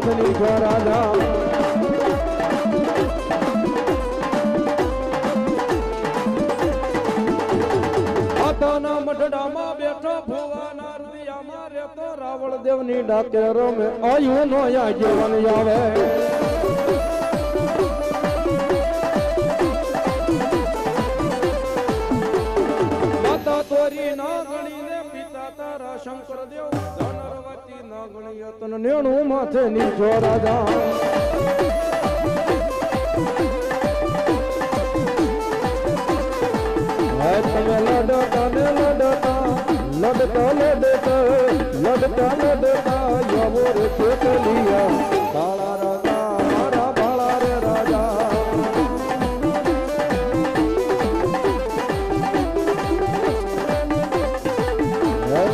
માથની જો રાજા આતાના મઢડામાં બેઠો ભુવાના રતિયામાં રહેતો રાવળ દેવની ડાકેરો મે આયુ નો આ જીવન આવે માતા તોરી ના ગણીને પિતા તારા શંકર દેવ ધનરવતી ના ગણી તન નેણું માથે નીચો રાજા તમે લડતા ને લડતા લડતા લડતા લડતા લડતા યવો રે ખેતલિયા કાળા રાજા મારા ભાળા રે રાજા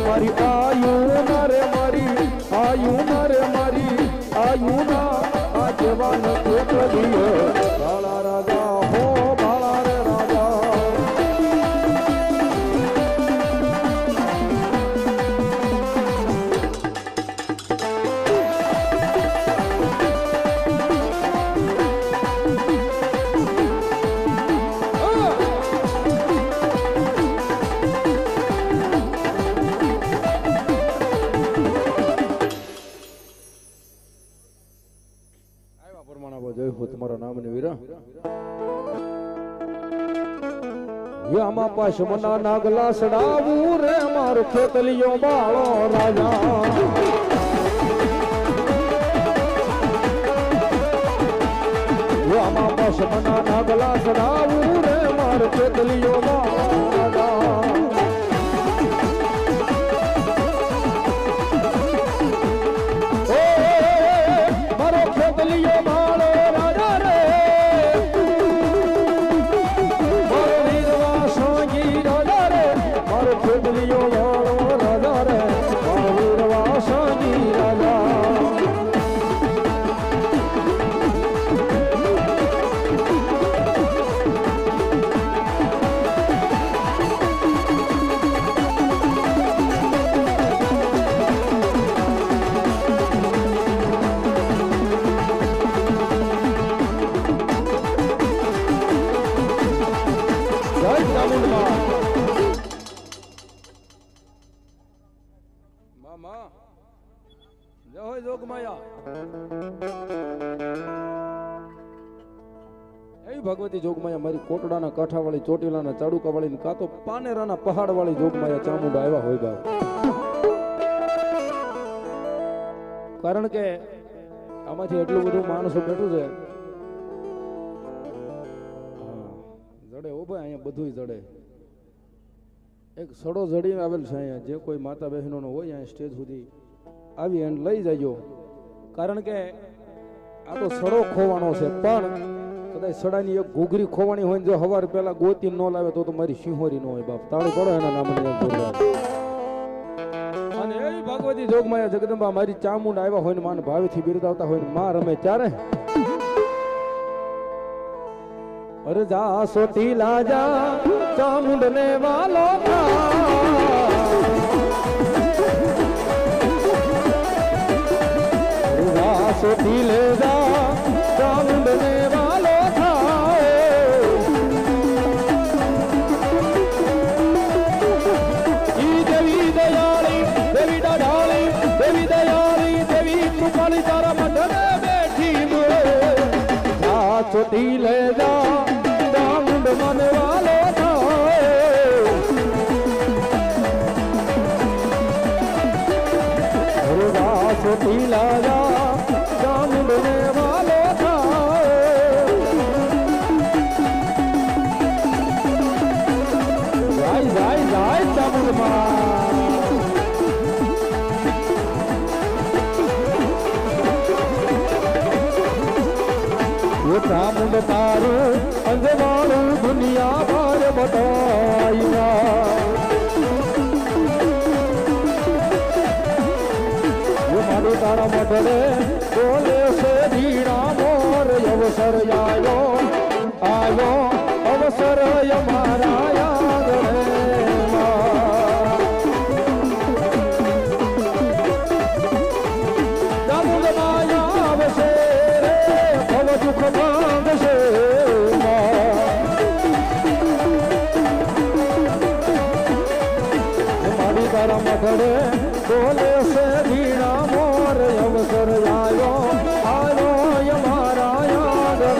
મારી આયુ ના રે મારી આયુ ના રે મારી આયુ ના આ જવાન ખેતલિયા કાળા રાજા હો ભાળા રે રાજા યામાં પશ્મના નાગલા સડાવું રે મારો ખેતલિયો બાળો રાજા યામાં પશ્મના નાગલા સડાવું રે મારો ખેતલિયો બાળો રાજા મારો ખેતલિયો બાળો રાજા રે ખેતલિયો વાળો રાજા રે મારો વાસની રાજા જય ચામુંડમાં જય હોય જોગમાયા એવી ભગવતી જોગમાયા મારી કોટડાના કાંઠાવાળી ચોટીલાના ચાડુકાવાળી કાં તો પાનેરાના પહાડવાળી જોગમાયા ચામુંડા આવ્યા હોય બાપ કારણ કે આમાંથી એટલું બધું માણસો બેઠું છે જડે ઓ ભાઈ અહીંયા બધું જડે એક સડો જડીને આવેલ છે અહીંયા જે કોઈ માતા બહેનોનો હોય અહીંયા સ્ટેજ સુધી આવી એન્ડ લઈ જજો કારણ કે આ તો સડો ખોવાનો છે પણ કદાચ સડાની એક ઘૂઘરી ખોવાની હોય જો સવાર પહેલા ગોતી ન લાવે તો મારી સિંહોરી ન હોય બાપ તાળી પડો એના નામની અને એવી ભગવતી જોગમાયા જગદંબા મારી ચામુંડ આવ્યા હોય ને માને ભાવેથી બિરદાવતા હોય ને માં રમે ત્યારે અરે જા સોટી લાજા ચામુંડ ને વાલો સોટી ले जा चामुंड ने वालो था देवी दयाली देवी डाली देवी दयाली देवी कृपाली तारा मठने बैठी सोटी ले जा चामुंड मन वालो था सोटी लाजा चामुंड ने वालो था जाय जाय जाय चामुंड ये चामुंड तारू अंजवाणु दुनिया भर बताइया तारा मठड़े बोले से धीरा मोर अवसर आयो आयो अवसर हमारा याद चामुंड माया દુઃખ ભાંગશે મારી તારા મઢડે બોલે છે વીણા મોર અવસર આવ્યો આવ્યો મારા યાદ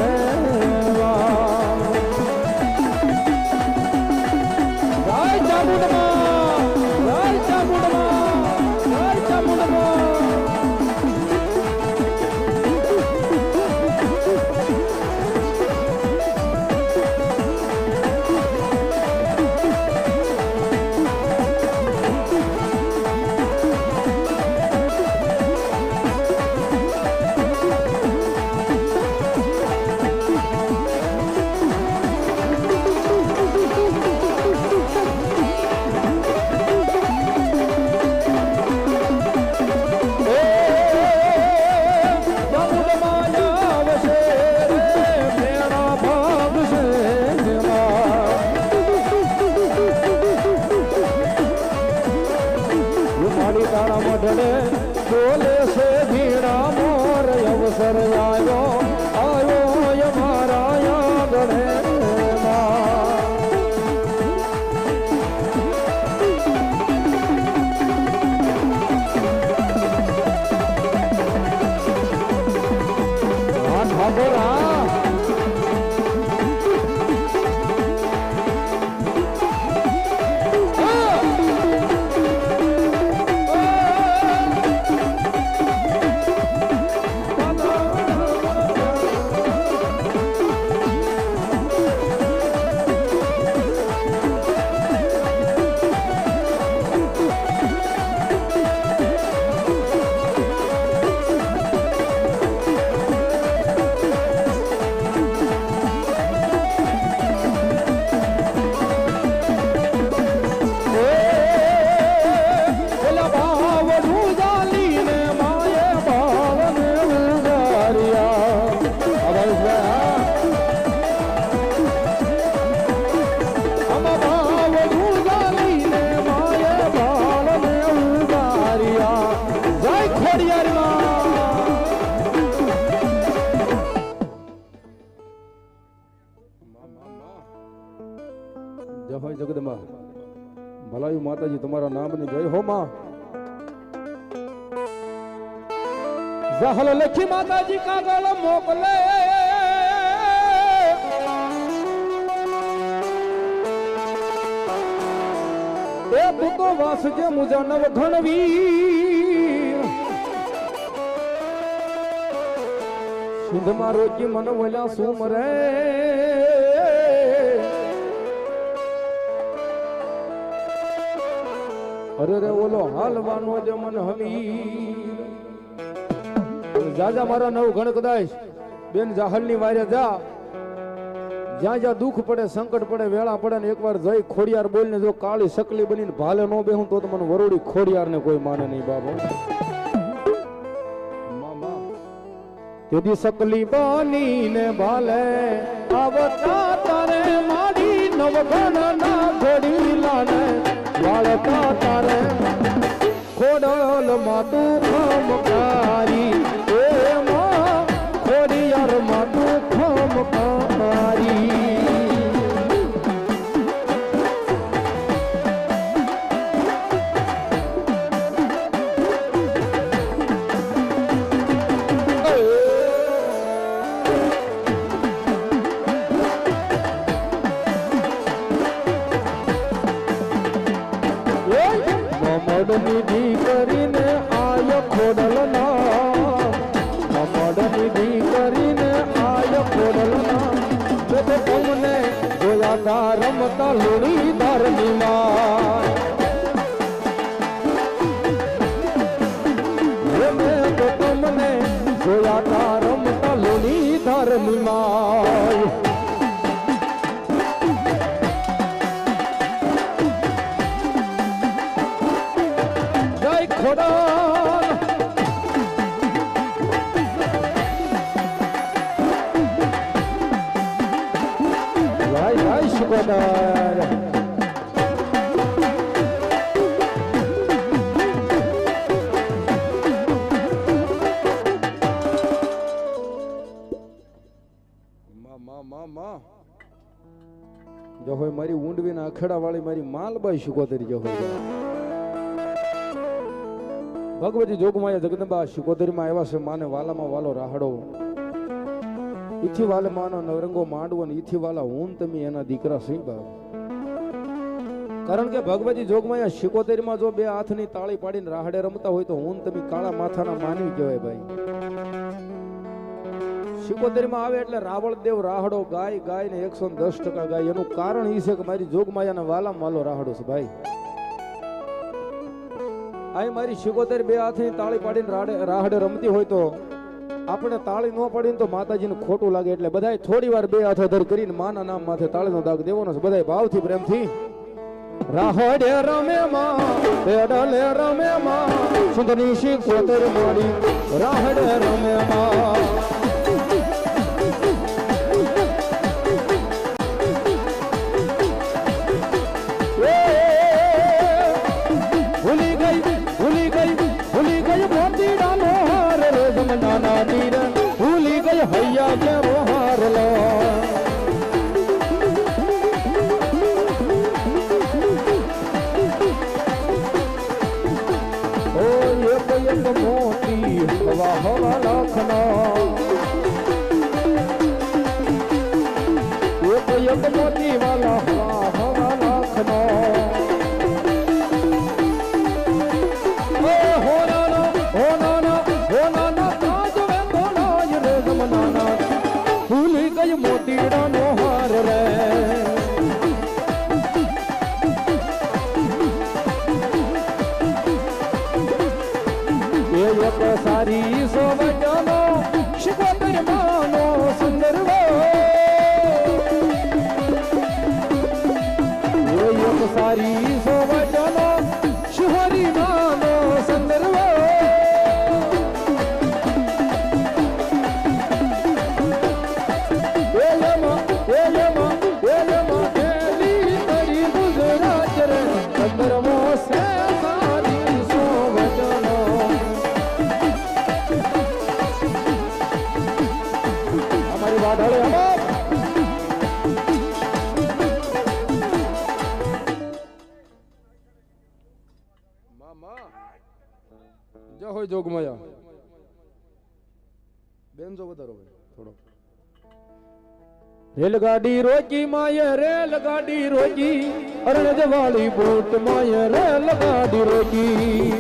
બોલે છે ભીડા મોર અવસર આવ્યો આવ્યો મારા યાગણે જગદંબા ભલાયુ માતાજી તમારા નામની જય હો માં જહલ લખી માતાજી કાગળ મોકલે એ તું તો વાસજે મુજા નવ ઘણવી સિંધમાં રોજી મન વલ્યા સુમરે અરે રે ઓલો હાલવાનો જ મન હમી જાજા મારા નવ ઘણ કદાચ બેન જાહલ ની વારે જા જ્યાં જ્યાં દુઃખ પડે સંકટ પડે વેળા પડે ને એકવાર જઈ ખોડિયાર બોલીને જો કાળી સકલી બનીને ભાલે નો બેહું તો મને વરોડી ખોડિયાર ને કોઈ માને નહીં બાબો તેથી સકલી બનીને ભાલે આવતા તારે મારી નવઘણ ના ઘોડી લાને વાળતા તારે ખોડલ માતું ખમકારી એમાં ખોડિયાર માતું ખમકારી નિધિ કરીને આય ખોડલ નામ નિધિ કરીને આય ખોડલ નામ જો તો તમને જોયા તા રમતા લોણી ધારની માં મેં તો તમને જોયા તા રમતા લોણી ધારની માં શુક્રવાર માં જો હોય મારી ઊંડવીના અખેડા વાળી મારી માલબાઈ શિકોતરી જો હોય ભગવતી જોગમાયા જગદંબા શિકોતરીમાં આવ્યા છે માને વાલામાં વાલો રાહડો ઈથી વાલે માનો નવરંગો માંડવો ને ઈથી વાલા હું તમે એના દીકરા સિંહ બાપ કારણ કે ભગવતી જોગમાયા શિકોતરીમાં જો બે હાથની તાળી પાડીને રાહડે રમતા હોય તો હું તમે કાળા માથાના માનવી કહેવાય ભાઈ શિકોતરીમાં આવે એટલે રાવળ દેવ રાહડો ગાય ગાય ને 110% ગાય એનું કારણ એ છે કે મારી જોગમાયાના વાલામાં વાલો રાહડો છે ભાઈ આ મારી શિકોતરી બે હાથની તાળી પાડીને રાહડે રમતી હોય તો આપણે તાળી ન પડીને તો માતાજીને ખોટું લાગે એટલે બધાય થોડી વાર બે હાથ અધર કરીને માના નામ માથે તાળીનો દાગ દેવાનો છે બધાય ભાવથી પ્રેમથી રાહડે રમે માં બેડલે રમે માં સુંદરી શિકોતરી મારી રાહડે રમે માં નાના તીર ભૂલી ગઈ હૈયા કે મોહાર લો ઓ એક મોતી હવા હવા લાખનો એક મોતી વાલા હવા હવા લાખનો મોતીડા નો હાર રે એક સારી સોવટનો શિકોતરી માનો સુંદરવો એક સારી સોવટનો શિહોરી માનો સુંદરવો જય હોય જોગમાયા બેન જો વધારો થોડો રેલગાડી રોકી માય રેલગાડી રોકી અરણજ વાળી બૂટ માય રેલગાડી રોકી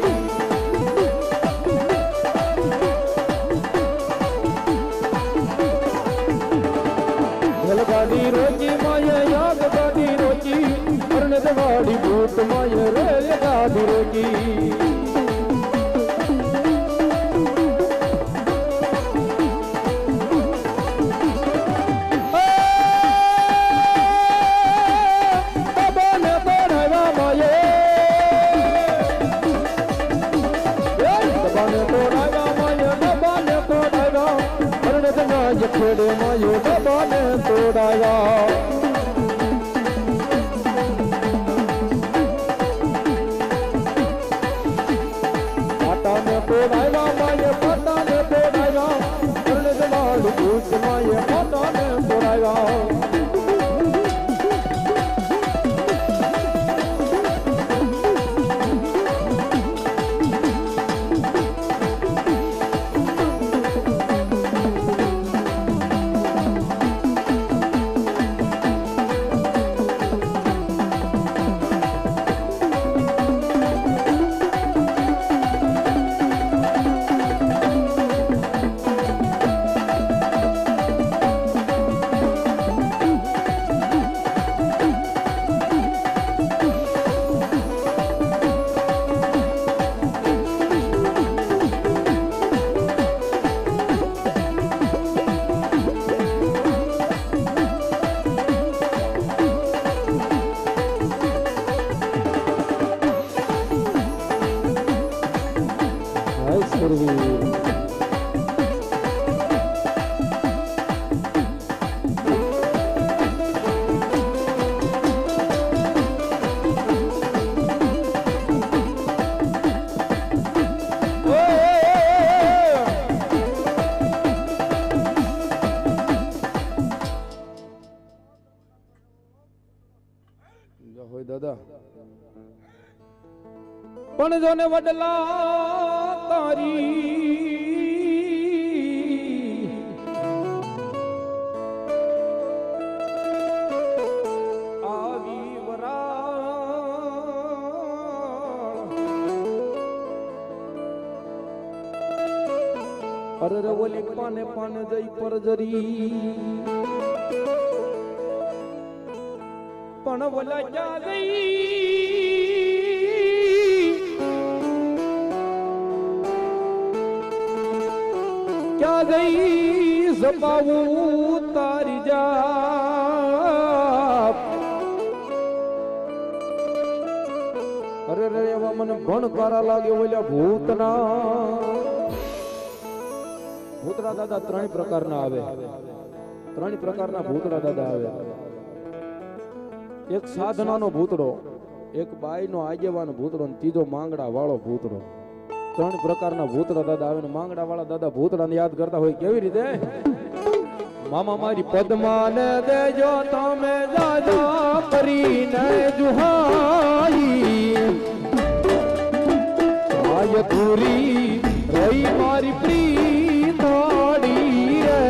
રેલગાડી રોકી માય યાદ ગાડી રોકી અરણજ વાળી બૂટ માય રેલગાડી રોકી ખેડે માયો દબાને તોડાયા પાટાને તોડાયા માયે પાટાને તોડાયા કરને દલાલ ભૂત માયે પાટાને તોડાયા દાદા પણ જોને વડલા તારી આવી વરાળ અરે રે ઓલી પાને પાને જઈ પરજરી પણ વલા ક્યાં ગઈ ક્યાં ગઈ સપાવું તારી જા અરે રે એવા મને ભણકારા લાગે ઓલ્યા ભૂતરા દાદા ત્રણ પ્રકારના આવે ત્રણ પ્રકારના ભૂતરા દાદા આવે એક સાધનાનો ભૂતડો એક બાઈનો આગેવાનો ભૂતડો અને ત્રીજો માંગડા વાળો ભૂતડો ત્રણ પ્રકારના ભૂતડા દાદા આવે ને માંગડા વાળા દાદા ભૂતડાને યાદ કરતા હોય કેવી રીતે મામા મારી પદ્માને દેજો તમે દાદા કરીને જુહાઈ આય ધૂરી રહી મારી પ્રીતોડી રે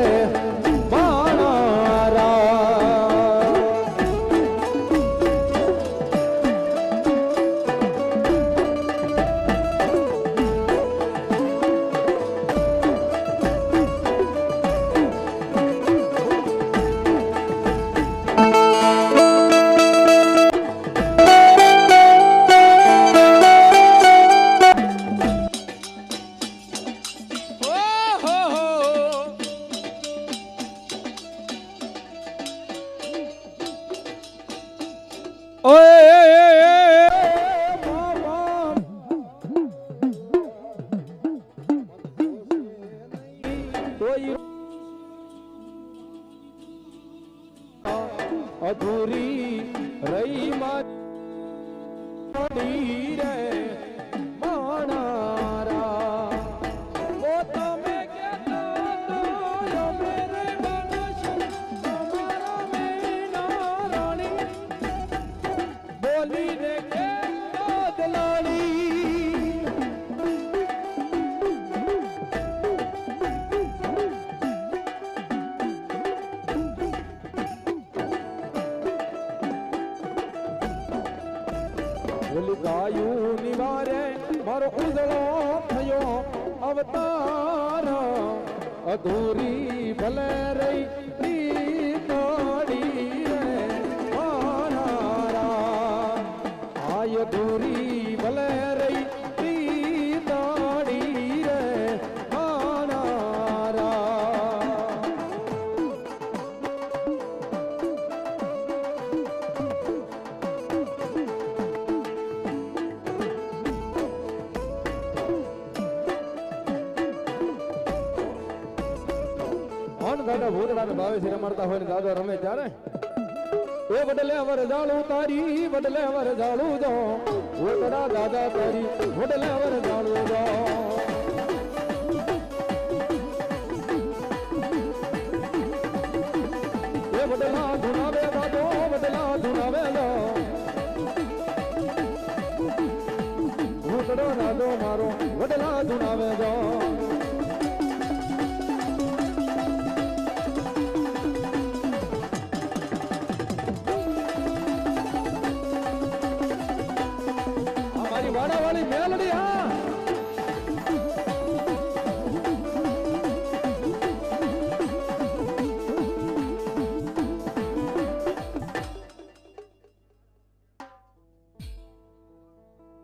અધૂરી રહી મારી રે માણારા ઓ તમે કેતા મેરે બનશ તમારા મેના રાણી બોલી રે કેતા દલાણી ગાયું નિવારે મારો ઉજળો થયો અવતાર અધૂરી ભલે રહી પ્રીતોડી રે મારા આય અધૂરી ભલે રહી પ્રીતોડી રે મારા દાદા ભૂતડાને ભાવે છે રમતા હોય ને દાદા રમે ત્યારે એ બદલે વર જાળું તારી બદલે વર જાળું જો ભૂતડા દાદા તારી બદલે વર જાળું જો એ બદલા ધુનાવે બાજો બદલા ધુનાવે લો ભૂતડો દાદો મારો બદલા ધુનાવે જો વાળી મેલડી હા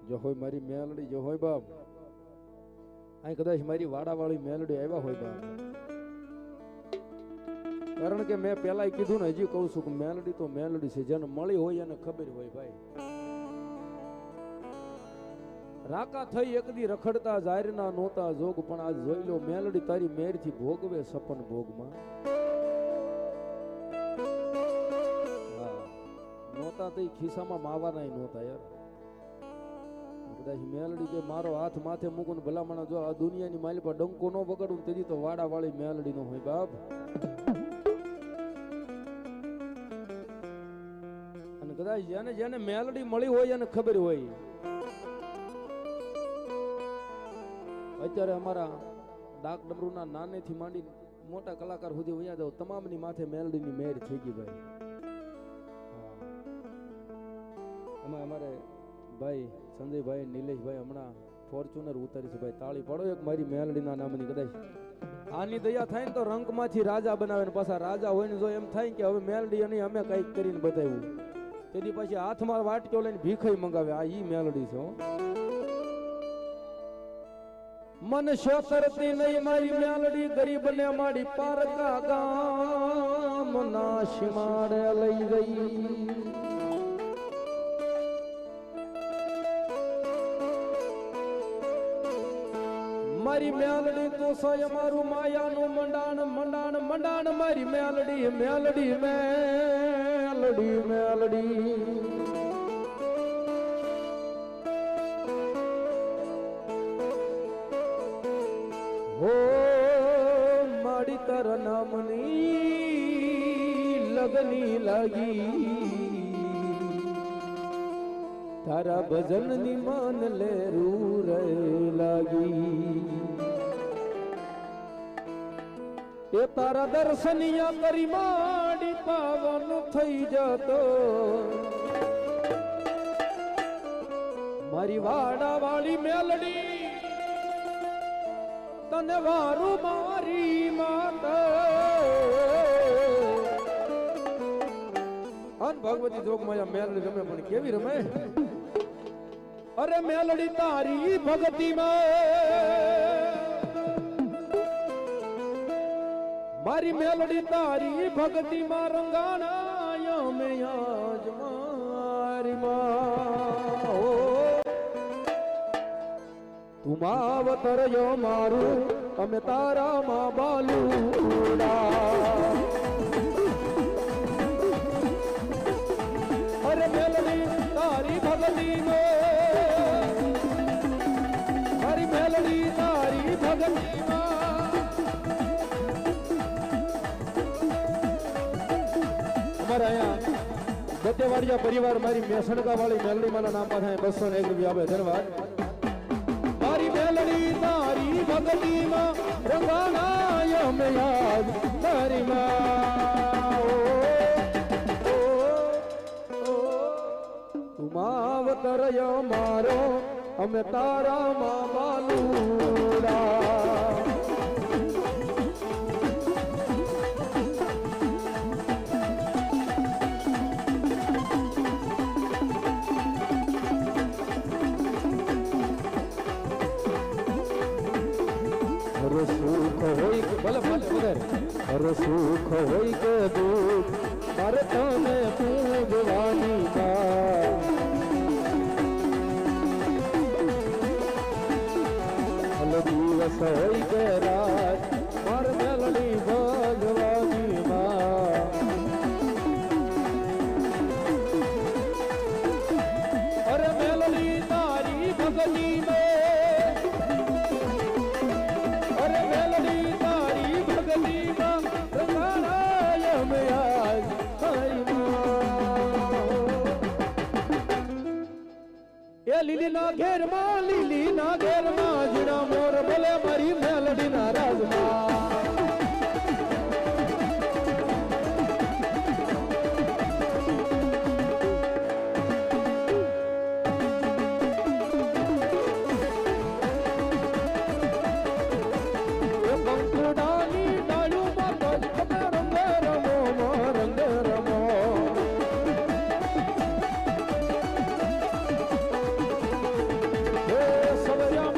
જો હોય મારી મેલડી જો હોય બાપ અહીં કદાચ મારી વાડાવાળી મેલડી આવ્યા હોય બાપ કારણ કે મેં પેલા કીધું ને હજી કહું છું કે મેલડી તો મેલડી છે જેને મળી હોય એને ખબર હોય ભાઈ રાકા થઈ એકદી રખડતા જારના નોતા જોગ પણ આજ જોઈ લો મેલડી તારી મેરથી ભોગવે સપન ભોગમાં નોતા તો ખિસ્સામાં માવાના નહોતા યાર કદાચ મેલડી કે મારો હાથ માથે મૂકું ભલામણા જો આ દુનિયાની માલી પર ડંકો ન બગડું તેથી તો વાડા વાળી મેલડી નો હોય બાપ કદાચ જેને જેને મેલડી મળી હોય એને ખબર હોય. અત્યારે અમારા ડાક ડમરૂના નાનેથી માંડી મોટા કલાકાર સુધી વયા જાવ તમામની માથે મેલડીની મેર થઈ ગઈ ભાઈ. એમાં અમારે ભાઈ સંજયભાઈ નિલેશભાઈ હમણાં ફોર્ચ્યુનર ઉતારી છે ભાઈ. તાળી પાડો એક મારી મેલડીના નામની. કદાચ આની દયા થાય ને તો રંકમાંથી રાજા બનાવે ને પાછા રાજા હોય ને જો એમ થાય કે હવે મેલડી અને અમે કંઈક કરીને બતાવ્યું તેની પછી હાથમાં વાટક્યો લઈને ભીખાઈ મંગાવે. આ ઈ મેલડી છે. મન શોતરતી નહીં મારી મેલડી ગરીબ ને માડી પારકા ગામ ના શિમાડે લઈ ગઈ. મારી મેલડી તો સોય મારું માયાનું મંડાણ મંડાણ મંડાણ. મારી મેલડી મેલડી મેલડી મેલડી. હો માડી તારા નામની લગની લાગી. તારા ભજન ની મન લે રૂ લાગી. એ તારા દર્શનિયા કરી માડી પાવન થઈ જતો. મારી વાડા વાળી મેલડી તને વારું મારી માતા. અન ભગવતી જોગમાં મેલડી રમે પણ કેવી રમે. અરે મેલડી તારી ભક્તિ મારી મેલડી તારી ભક્તિ માં રંગાણા મે આજ મારી તું માવતર યો મારું અમે તારા માં બાલુડા. અરે મેલડી તારી ભક્તિ મારી મેલડી તારી ભક્તિ અમારા અહીંયા ગદ્દેવાડિયા પરિવાર મારી મેસણકા વાળી મેલડી માના નામ પાસે 201 રૂપિયા આપે. ધન્યવાદ. મારી મેલડી તારી ભક્તિ માં રંગાણા અમે યાદ તારી તું માવતર યો મારો અમે તારા માં બાલુડા. સુખ હોય કે ભલે ભલે અરે સુખ હોય કે દુઃખ મારે તને પૂજવાની ભલે દિવસ હોય કે રાત મારે મેલડી ભગવાની અરે મેલડી તારી ભગની લીલી ના ઘેર માં લીલી ના ઘેર માં જીણા મોર બોલે મારી મેલડી ના રાજમાં. બંકુડાની ડાળું માં તમે રંગ રમો રંગ રમો. સવર્યા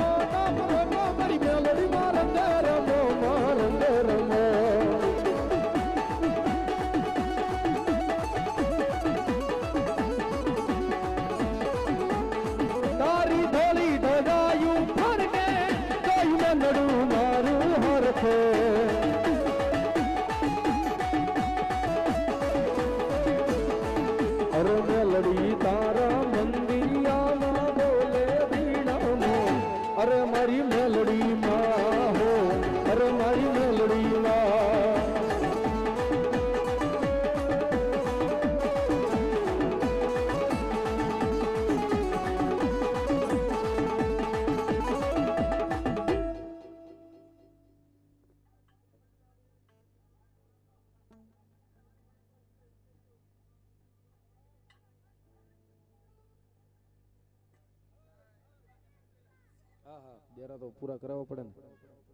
હા હા ડેરા તો પૂરા કરાવવા પડે ને.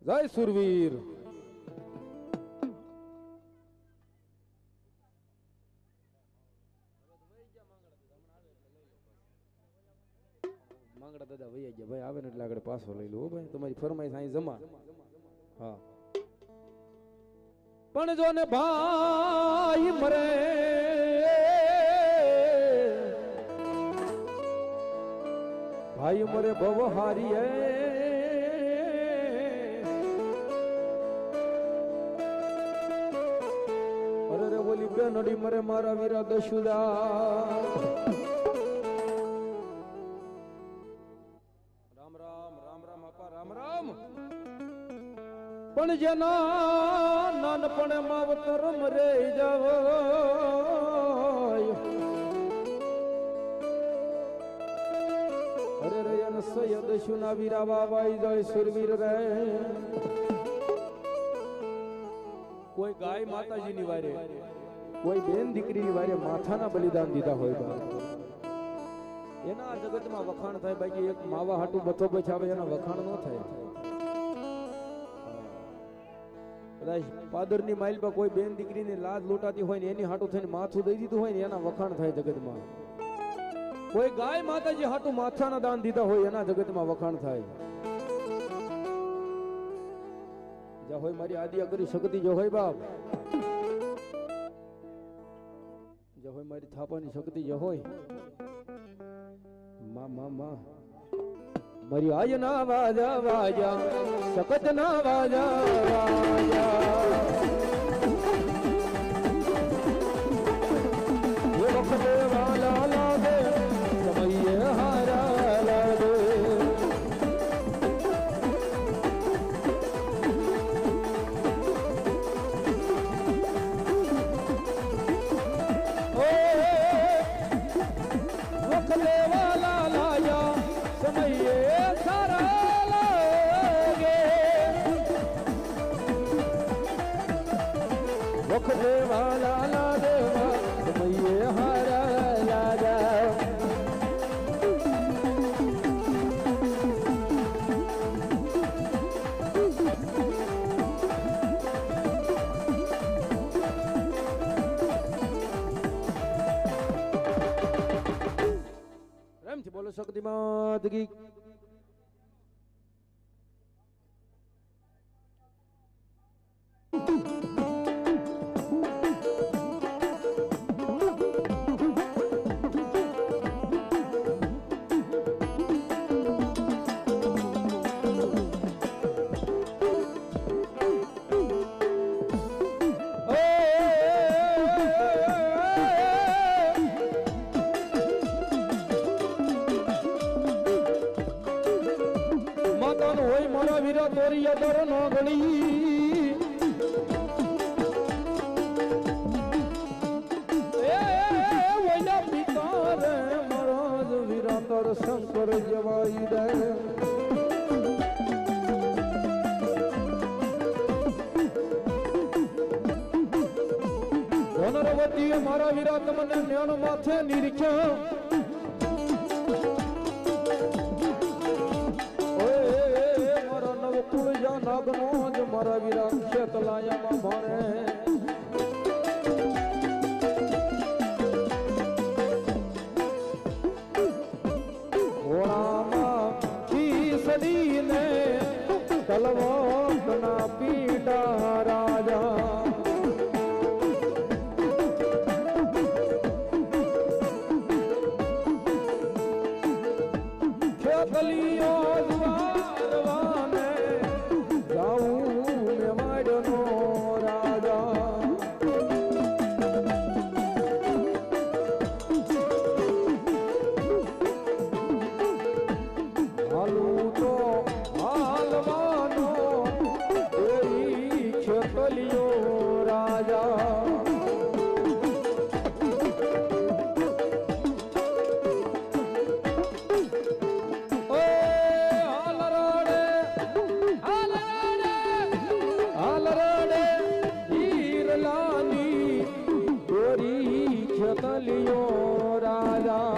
જય સુરવીર. માંગડા દાદા વૈયા ગયા ભાઈ, આવે ને એટલે આગળ પાછો લઈ લો ભાઈ, તમારી ફરમાઈશ અહીં જમા. હા પણ જો ને ભાઈ મરે ભાઈ મરે ભવ હારી અરે રે બોલી બેનડી મરે મારા વીરા દશુદા. રામ રામ રામ રામ આપા રામ રામ. પણ જેના નાનપણે માવતર મરે જાવ અરે રયન સૈયદ શુના વીરા બાબાઈ જય સુરવીર રે. કોઈ ગાય માતાજીની વારે, કોઈ બેન દીકરીની વારે માથાના બલિદાન દીધા હોય બા, એના જગતમાં વખાણ થાય. બાકી એક માવા હાટું બથો બચાવે એના વખાણ ન થાય. કદાચ પાદરની માઇલ પર કોઈ બેન દીકરીની લાજ લૂંટાતી હોય ને એની હાટું થઈને માથું દઈ દીધું હોય ને એના વખાણ થાય જગતમાં. કોઈ ગાય માતાજી હાટું માથાના દાન દીધા હોય એના જગતમાં વખાણ થાય. જા હોય મારી આદિયા કરી શક્તિ જો હોય બાપ, જો હોય મારી થાપાની શક્તિ જો હોય મા મા મા મારી આજ ના વાજા વાજા સકત ના વાજા વાજા ये वक्त वाला लागे समये हारा लागे वक्त वाला लाया समये सारा लागे वक्त वाला लागे समये हारा लागा પ્રેમથી બોલો શક્તિમાત કી. હોય મારા વીરા તોરી અદર નો ગણી ઓલા પિતા રે મહારાજ વીરા તર શંકર જવાઈ દે ધનરવતી મારા વીરા તમને જ્ઞાન માથે નિરીક્ષા તુળજા નાગનો જ મારા વીરા ક્ષેતલાયામાં ભણે ઘોડામાં ખીસડીને તલવંતના પીડા રાજા ખેતલીઓ દ્વારવાને જાઉં મેવાડનો રાજા હાલું તો હાલવાનો એવી ખેતલીઓ રાજા ખેતલીઓ રાજા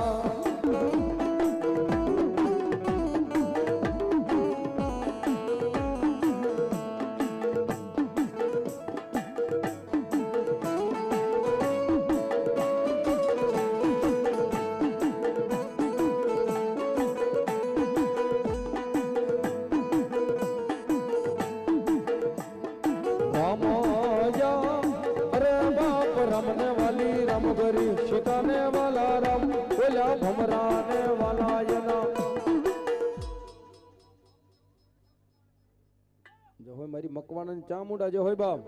મકવાણા ચામુંડા જે હોય બાપ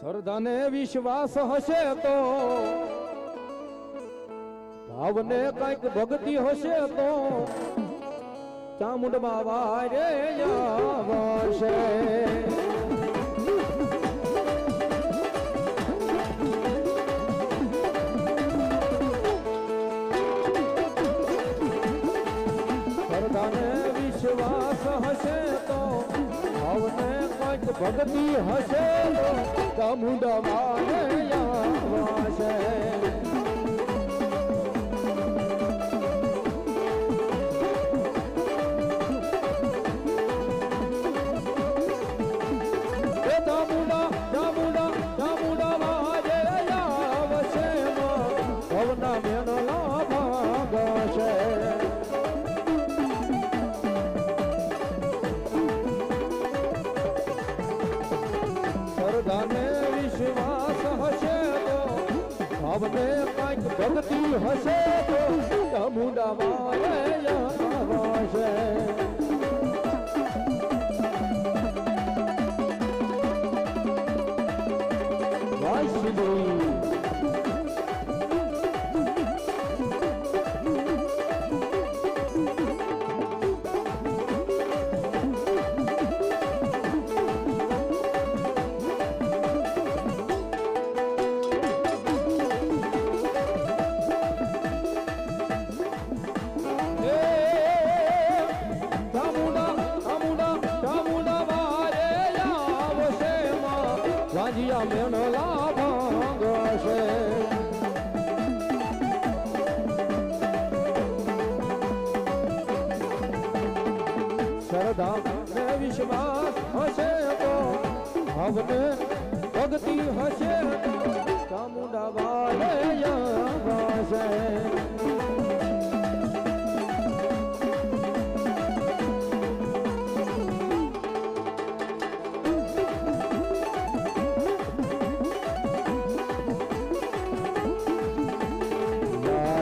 શ્રદ્ધાને વિશ્વાસ હશે તો ભાવને કઈક ભક્તિ હશે તો ચામુંડમાં વારે આવશે વિશ્વાસ હશે તો ભાવને કઈક ભક્તિ હશે તો ચામુંડામાં આવશે ભાવને કઈક ભક્તિ હશે તો ચામુંડામાં આવશે વાસુદેવ મેણલા ભાંગશે શ્રદ્ધા ને વિશ્વાસ હશે તો ભાવને ભક્તિ હશે ચામુંડા વાલે આવશે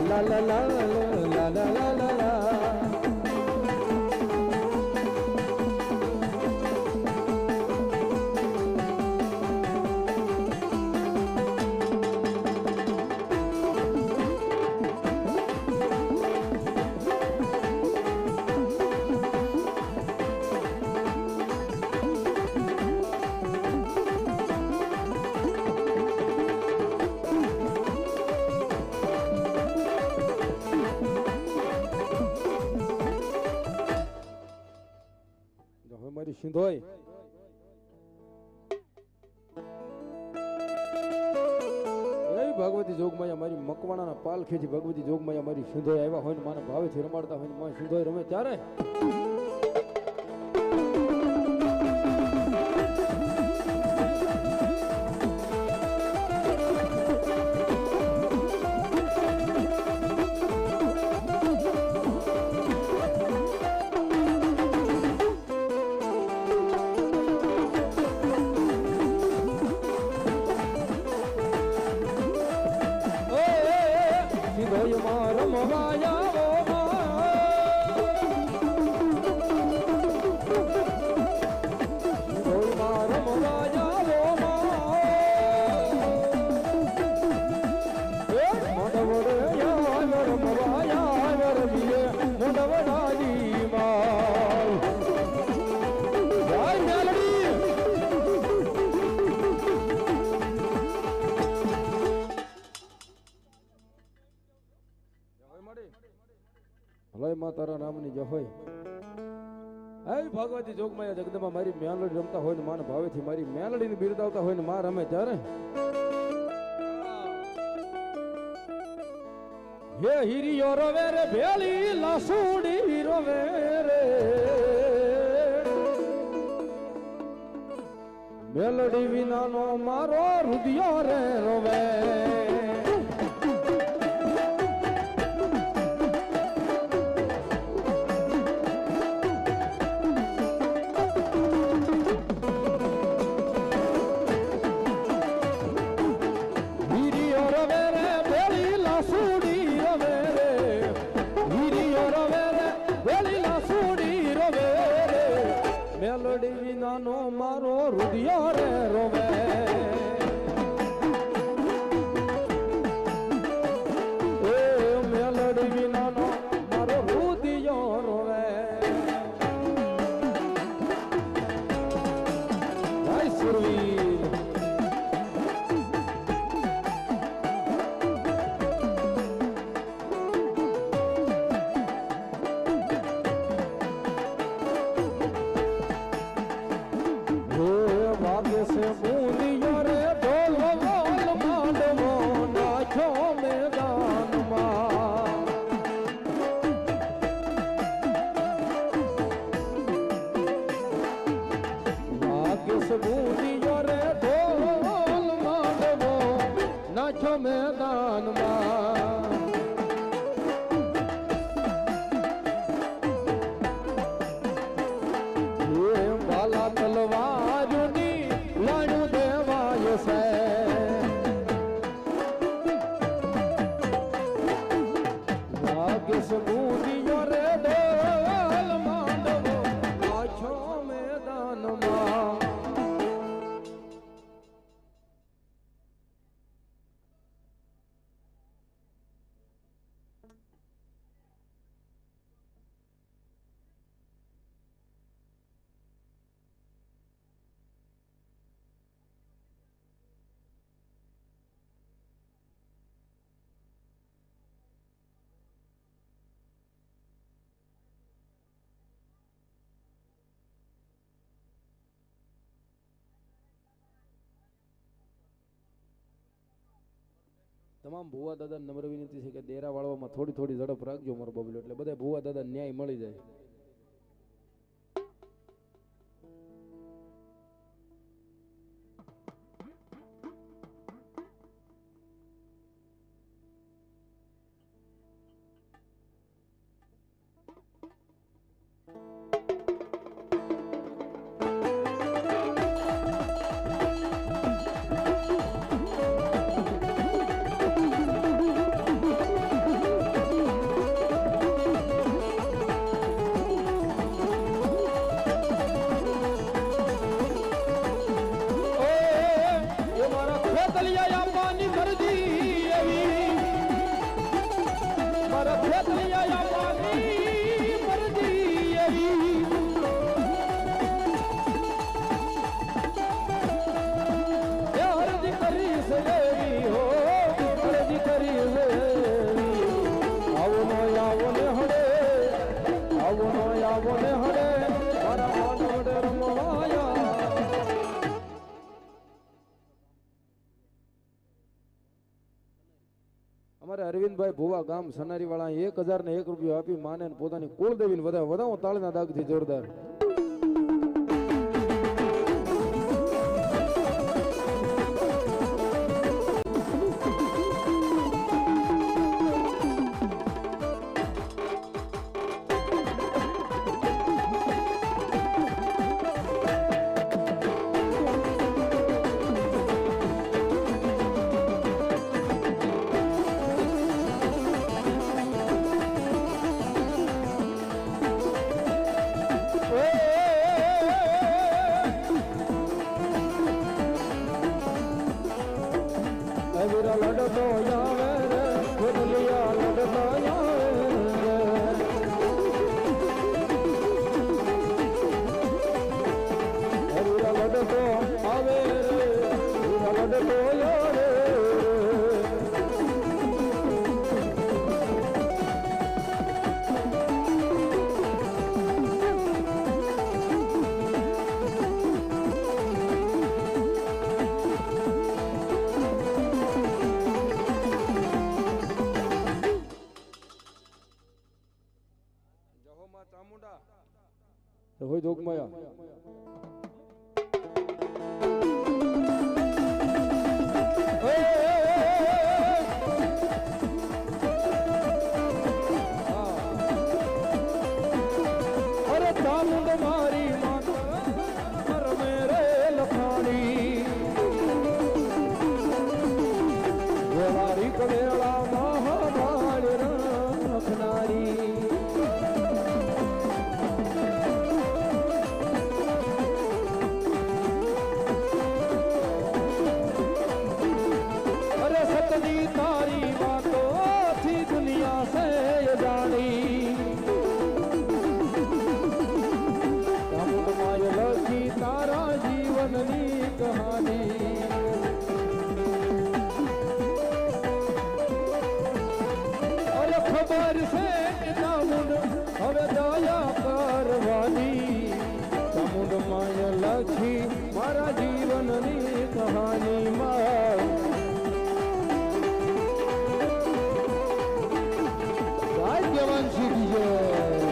la la la la la la la la મારી સિંધોઈ ભગવતી જોગમાયા મારી મકવાણાના પાલખેથી ભગવતી જોગમાયા મારી સિંધોઈ આવ્યા હોય ને મારા ભાવેથી રમાડતા હોય ને મારી સિંધોઈ રમે ત્યારે તારા નામની જય હોય હે ભગવતી જોગમાયા જગદંબા મારી મેલડી રમતા હોય ને માન ભાવેથી મારી મેલડીને બિરદાવતા હોય ને માં રમે ત્યારે હે હિરિયો રવે રે ભેલી લાસુડી રવે રે મેલડી વિનાનો મારો રુદિયો રે રવે મારો રુધિયો રે રોવે એ મેલડી વિનાનો મારો રુધિયો રોવે ભાઈ સુરવીર से बूंदियो रे ढोल बोल मांडवो नाचो मैदान मां भाग्य से बूंदियो रे ढोल मांडवो नाचो मैदान मां ये बाला तलवार लाडू देवाय से भाग्य से बूंदियो रे ढोल मांडवो नाचो मैदान मां તમામ ભુવા દાદા નમ્ર વિનંતી છે કે ડેરા વાળવામાં થોડી થોડી ઝડપ રાખજો મારો બબલો એટલે બધા ભુવા દાદા ન્યાય મળી જાય અમારે અરવિંદભાઈ ભુવા ગામ સનારી વાળા 1001 રૂપિયા આપી માને પોતાની કુળદેવીને વધાવો તાળના દાગથી જોરદાર Oh कहानी और खबर से चामुंड हवे दया करवानी चामुंड माया लखी मारा जीवन नी कहानी मां राज्यवंशी विजय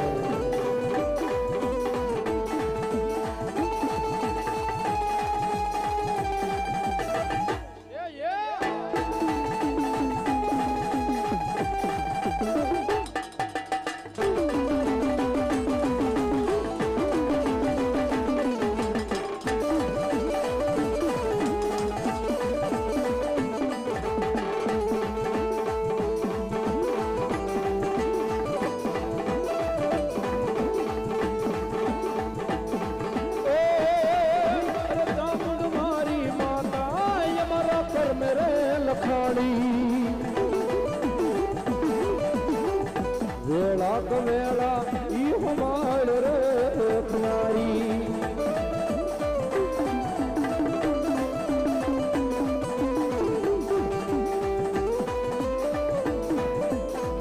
वेला तो वेला ई हमार रे प्यारी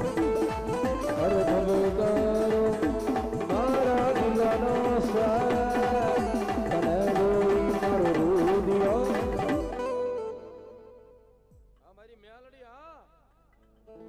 हर भगवारो मारा दिलानो सा तने गोई मारो रूदियो हमारी म्यालड़ी हाँ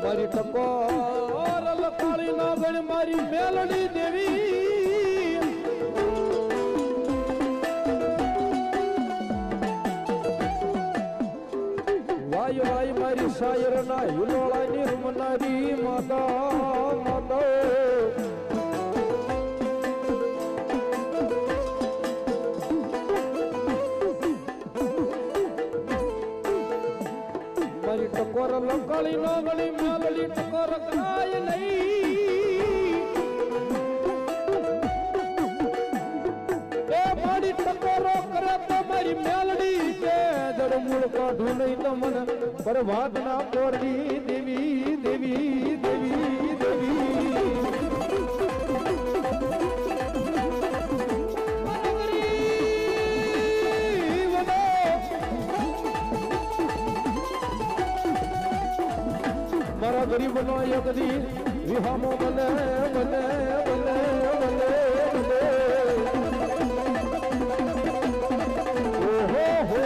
मारी टकोर लकाली नागण मारी मेलडी देवी वाय वाय मारी शायर ना हिलोला निर्मनारी माता माता मारी टकोर लकाली नागणी मेलडी टकोर कराय नहीं ए मारी टकोरो करे तो मारी मेलडी के जड़मूल काढू नहीं तो मन बर्बाद ना कोरी देवी देवी देवी देवी मारा गरीब नो एक दी विहामो बने बने बने बने बने ओ हो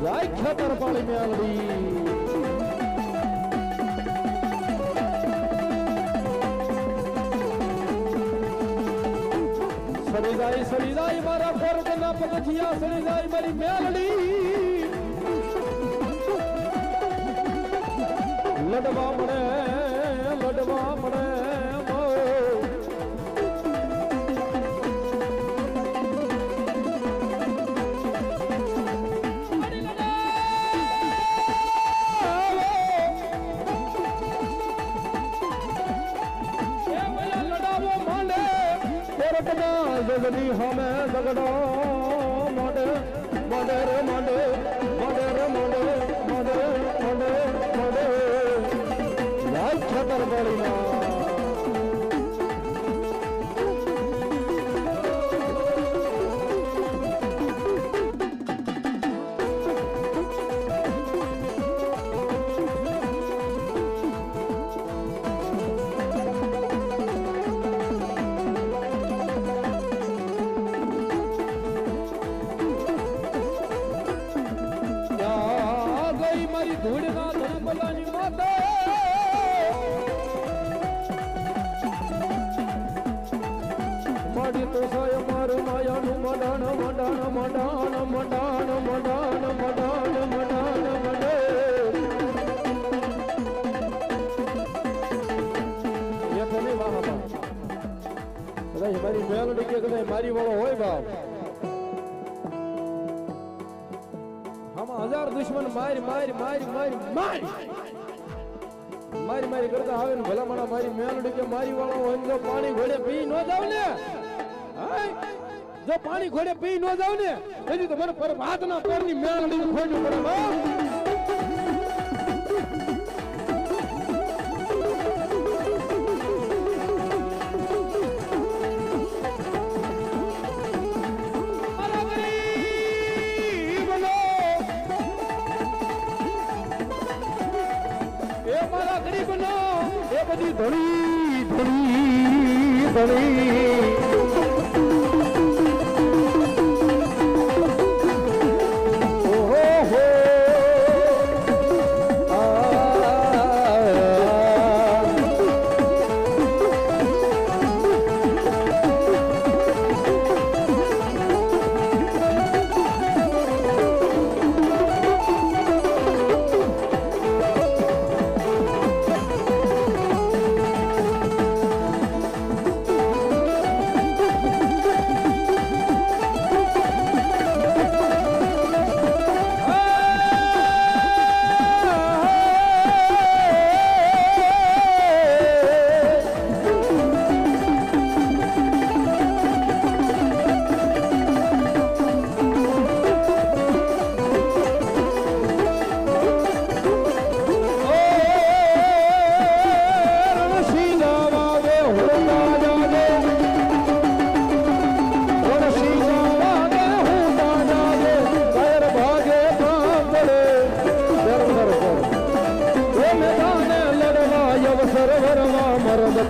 लाइक खतर पाली में आलड़ी सड़ीदाई मारा कोरगना पगथिया सड़ीदाई मारी मेलड़ी लडवा मणे जगनी हमें जगड़ो मोडे मोडे रे मोडे मोडे रे मोडे मोडे मोडे मोडे लाल छतर बड़ी ना ધૂળના ધર્મલાની માતા માડી તો સાય મારું માયાનું મડાણ મડાણ મડાણ મડાણ મડાણ મડાણ મડાણ મડે એ તમે વાહ બાપ કદાચ મારી મેલડી કે કદાચ મારી વાળો હોય બાપ આમાં 1000 દુશ્મન મારી મારી મારી મારી મારી મારી મારી કરતા આવે ને ભલા મારા મારી મેલડી કે મારી વાળો હોય જો પાણી ઘોડે પી ન જાવ ને જો પાણી ઘોડે પી ન જાવ ને હજી તો મને પર ભાતના પેરની મેલડી ખોડ્યું પડે બધી ધણી ધણી ધણી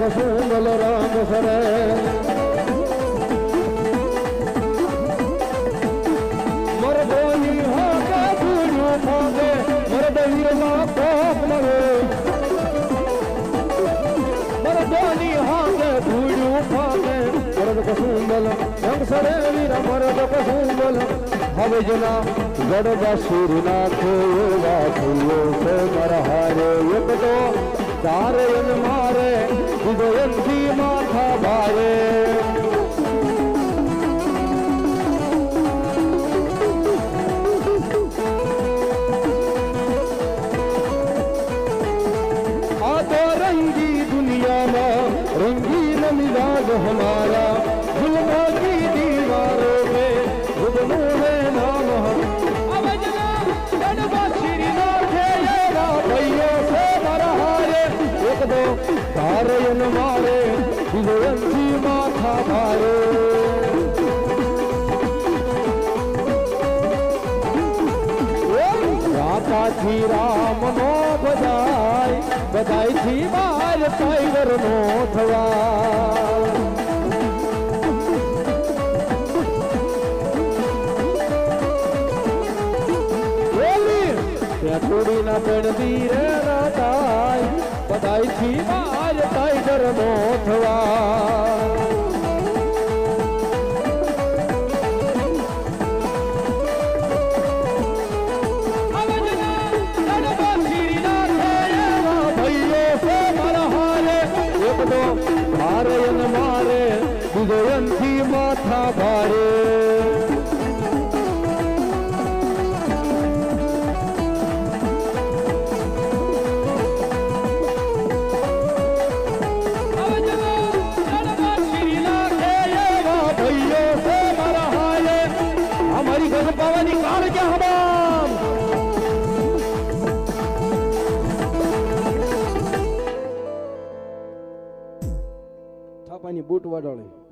કસુંબલ રામ સરે મરદોની હાકે ભૂલ્યું ફાગે મરદ વીરમાં કોપ મળે મરદોની હાકે ભૂલ્યું ફાગે મરદ કસુંબલ રંગ સરે વીર મરદ કસુંબલ હવે જના ગડબા સુર નાખો એવા ફૂલો છે મરહારે એક તો તારે મારે હૃદયથી માથા ભારે આ તો રંગી દુનિયામાં રંગીન મિજાજ હમારા ગુલમા કી દીવારો पे गुलमों है नाम हम अब जना गड़बा श्री नाथे येरा भैया से मरहारे एक दो તારયન મારે વિજયંતી માથા ભારે રાતાથી રામ નો બધાય બધાયથી બાર ટાઈગર નો થવા થોડી ના પણ વીર રાતાય બધાયથી બાર ટાઈગર નો થવા ભારે મારે વિજયંતી માથા ભારે પવની કાળ કે હવામ થાપાની બૂટ વાડાળી